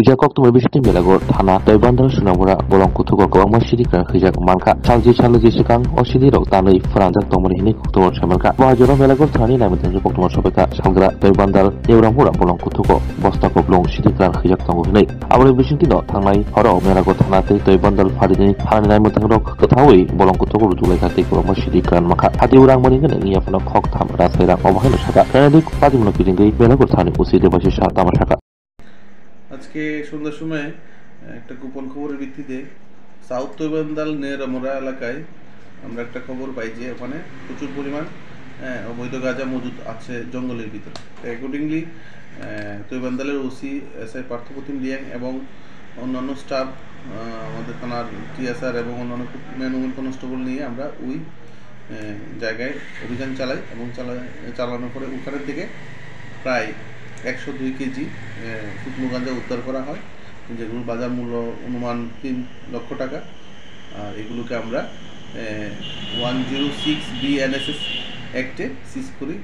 Jakok tu mabis tim belago thana doi bandal sunamura bolong kutuko gawang masjidi kan khijak manka salji salji sikang osidi rok tanui franjak tomani hini kutuko samalka wajoro belago thani naimetan jokok tuma sobeka salgra doi bandal euramura bolong kutuko bosta koblong sidi kan khijak tongo hinai aboni bisinti no thangnai horo belago thana tei doi bandal farini thani naimetan rok kethawi bolong kutuko rutulai kati gawang masjidi kan maka hadi urang mani ngene ngia puna khok tham rasaira obahino saka kanadi padimno kiringai belago thani usidi basi sa tamar saka আজকে সন্ধ্যার সময় একটা গোপন খবরের ভিত্তিতে south তৈবান্দাল নেরামোড়া এলাকায় আমরা একটা খবর পাই যে ওখানে প্রচুর পরিমাণ অবৈধ গাঁজা মজুদ আছে জঙ্গলের ভিতরে। অ্যাকর্ডিংলি তৈবান্দালের ওসি এসআই পার্থপ্রতিম লিয়াং এবং অন্যান্য স্টাফ আমাদের থানার টিএসআর এবং অন্যান্য ম্যানুয়াল কনস্টেবল নিয়ে আমরা ওই জায়গায় অভিযান চালাই এবং চালানোর পরে ওখানের থেকে প্রায় 102 কেজি শুকনো গাঁজা উদ্ধার করা হয়, যেগুলোর বাজার মূল্য অনুমান 3 লক্ষ টাকা। আর এগুলোকে আমরা 106 BNSS অ্যাক্টে সিজ করি।